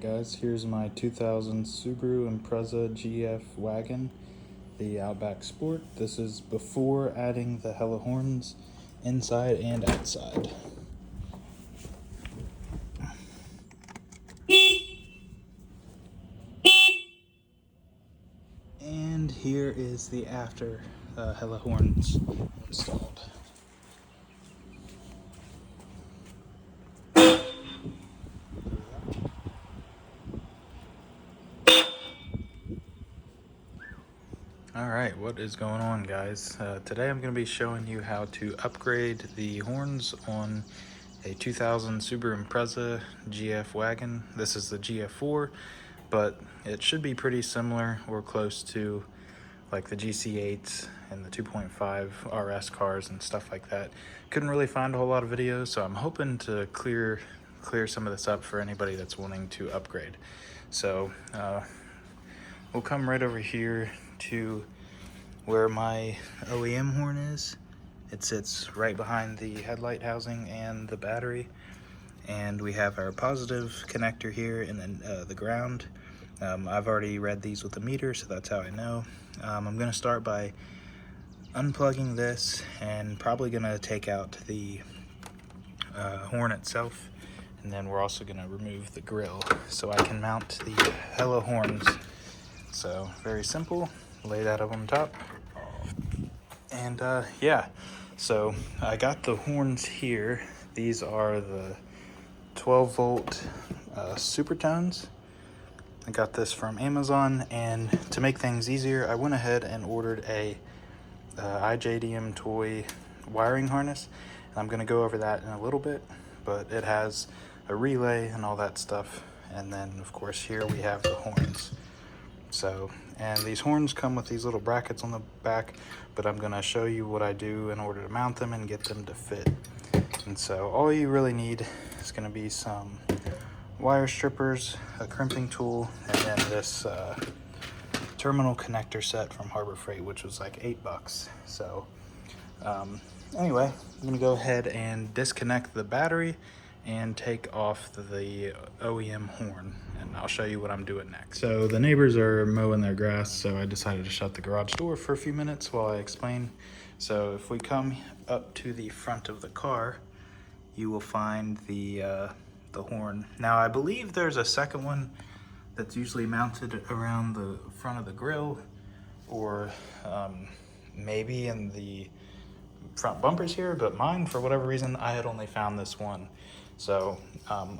guys, here's my 2000 Subaru Impreza GF wagon, the Outback Sport. This is before adding the hella horns inside and outside. And here is the after hella horns installed. Alright, what is going on, guys? Today I'm going to be showing you how to upgrade the horns on a 2000 Subaru Impreza GF wagon. This is the GF4, but it should be pretty similar or close to like the GC8s and the 2.5 RS cars and stuff like that. Couldn't really find a whole lot of videos, so I'm hoping to clear some of this up for anybody that's wanting to upgrade. So we'll come right over here to where my OEM horn is. It sits right behind the headlight housing and the battery, and we have our positive connector here and then the ground. I've already read these with the meter, so that's how I know. I'm going to start by unplugging this and probably going to take out the horn itself, and then we're also going to remove the grill so I can mount the hella horns. So very simple, lay that up on top, and yeah, so I got the horns here. These are the 12 volt Supertones. I got this from Amazon, and to make things easier, I went ahead and ordered a iJDM toy wiring harness, and I'm going to go over that in a little bit, but it has a relay and all that stuff. And then of course here we have the horns. So, and these horns come with these little brackets on the back, but I'm going to show you what I do in order to mount them and get them to fit. And so all you really need is going to be some wire strippers, a crimping tool, and then this terminal connector set from Harbor Freight, which was like $8. So anyway, I'm going to go ahead and disconnect the battery and take off the OEM horn, and I'll show you what I'm doing next. So the neighbors are mowing their grass, so I decided to shut the garage door for a few minutes while I explain. So if we come up to the front of the car, you will find the horn. Now I believe there's a second one that's usually mounted around the front of the grill, or maybe in the front bumpers here, but mine, for whatever reason, I had only found this one. So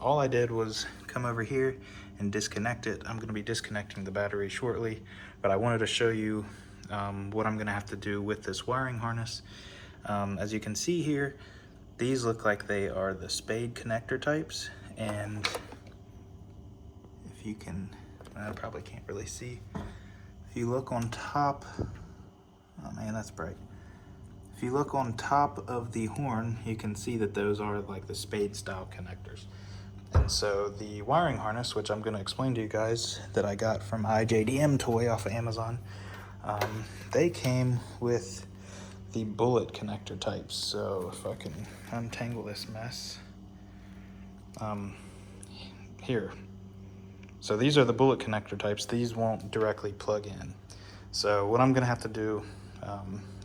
all I did was come over here and disconnect it. I'm going to be disconnecting the battery shortly, but I wanted to show you what I'm going to have to do with this wiring harness. As you can see here, these look like they are the spade connector types, and if you can, I probably can't really see. If you look on top, oh man, that's bright. If you look on top of the horn, you can see that those are like the spade style connectors. And so the wiring harness, which I'm going to explain to you guys, that I got from iJDM toy off of Amazon, they came with the bullet connector types. So if I can untangle this mess, here. So these are the bullet connector types. These won't directly plug in. So what I'm going to have to do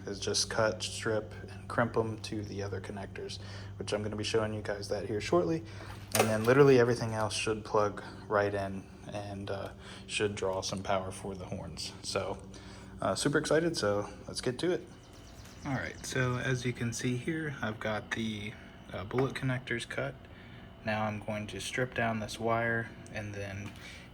is just cut, strip, and crimp them to the other connectors, which I'm going to be showing you guys that here shortly. And then literally everything else should plug right in and should draw some power for the horns. So super excited, so let's get to it. All right, so as you can see here, I've got the bullet connectors cut. Now I'm going to strip down this wire and then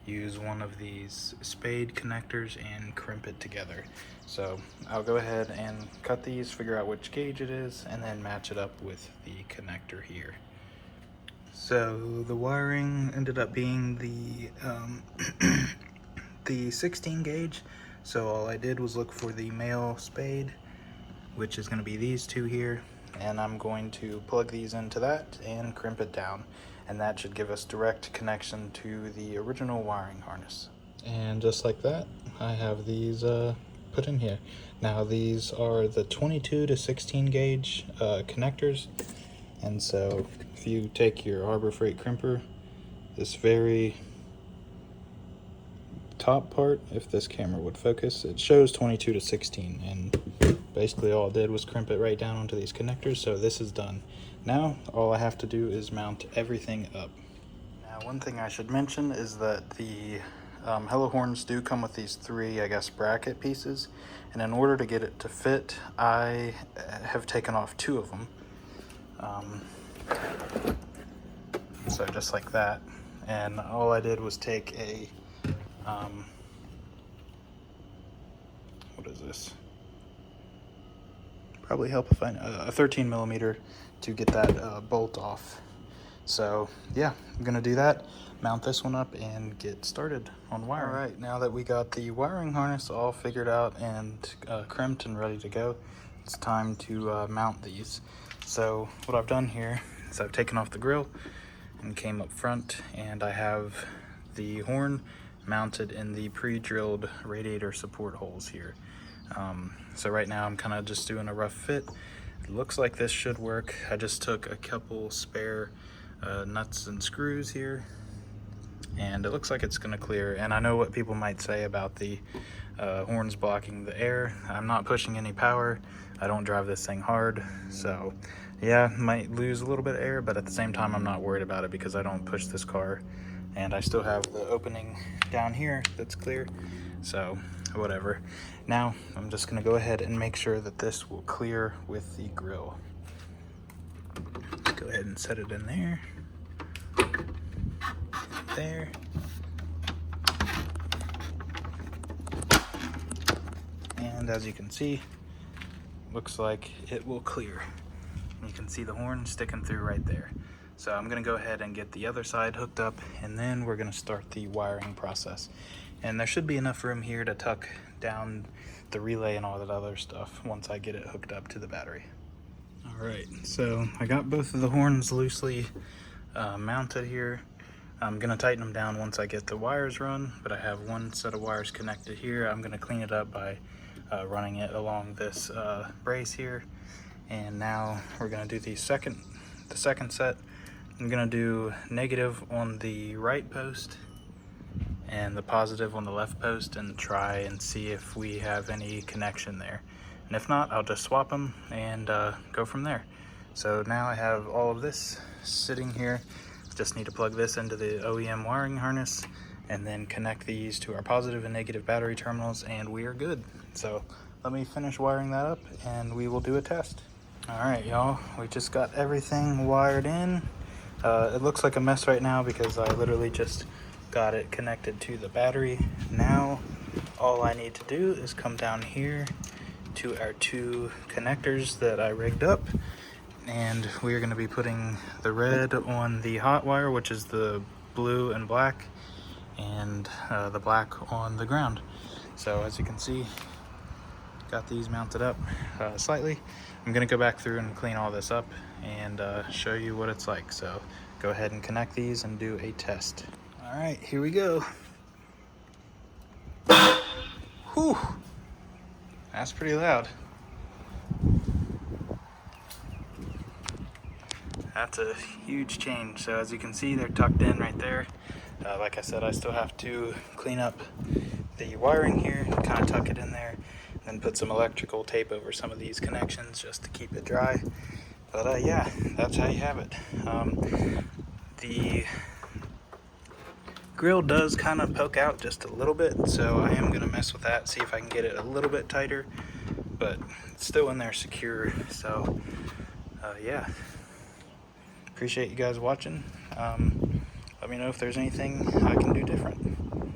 use one of these spade connectors and crimp it together. So I'll go ahead and cut these, figure out which gauge it is, and then match it up with the connector here. So the wiring ended up being the 16 gauge. So all I did was look for the male spade, which is going to be these two here, and I'm going to plug these into that and crimp it down, and that should give us direct connection to the original wiring harness. And just like that, I have these put in here. Now these are the 22 to 16 gauge connectors, and so if you take your Harbor Freight crimper, this very top part, if this camera would focus, it shows 22 to 16, and basically all it did was crimp it right down onto these connectors, so this is done. Now all I have to do is mount everything up. Now one thing I should mention is that the Hello horns do come with these three, I guess, bracket pieces, and in order to get it to fit, I have taken off two of them. So just like that, and all I did was take a what is this? Probably help if I know, a 13 millimeter to get that bolt off. So yeah, I'm gonna do that, mount this one up, and get started on wiring. All right, now that we got the wiring harness all figured out and crimped and ready to go, it's time to mount these. So what I've done here is I've taken off the grill and came up front, and I have the horn mounted in the pre-drilled radiator support holes here. So right now I'm kind of just doing a rough fit. It looks like this should work. I just took a couple spare nuts and screws here, and it looks like it's gonna clear. And I know what people might say about the horns blocking the air. I'm not pushing any power. I don't drive this thing hard, so yeah, might lose a little bit of air, but at the same time I'm not worried about it because I don't push this car, and I still have the opening down here that's clear, so whatever. Now I'm just gonna go ahead and make sure that this will clear with the grill. Go ahead and set it in there, there. And as you can see, looks like it will clear. You can see the horn sticking through right there. So I'm gonna go ahead and get the other side hooked up, and then we're gonna start the wiring process. And there should be enough room here to tuck down the relay and all that other stuff once I get it hooked up to the battery. All right, so I got both of the horns loosely mounted here. I'm gonna tighten them down once I get the wires run, but I have one set of wires connected here. I'm gonna clean it up by running it along this brace here. And now we're gonna do the second set. I'm gonna do negative on the right post and the positive on the left post, and try and see if we have any connection there. And if not, I'll just swap them and go from there. So now I have all of this sitting here. Just need to plug this into the OEM wiring harness and then connect these to our positive and negative battery terminals, and we are good. So let me finish wiring that up and we will do a test. All right, y'all, we just got everything wired in. It looks like a mess right now because I literally just got it connected to the battery. Now all I need to do is come down here to our two connectors that I rigged up, and we're going to be putting the red on the hot wire, which is the blue and black, and the black on the ground. So as you can see, got these mounted up slightly. I'm going to go back through and clean all this up and show you what it's like. So go ahead and connect these and do a test. All right, here we go. Whew, that's pretty loud. That's a huge change. So as you can see, they're tucked in right there. Like I said, I still have to clean up the wiring here, kind of tuck it in there, then put some electrical tape over some of these connections just to keep it dry. But yeah, that's how you have it. The grill does kind of poke out just a little bit, so I am gonna mess with that, see if I can get it a little bit tighter, but it's still in there secure. So yeah, appreciate you guys watching. Let me know if there's anything I can do different.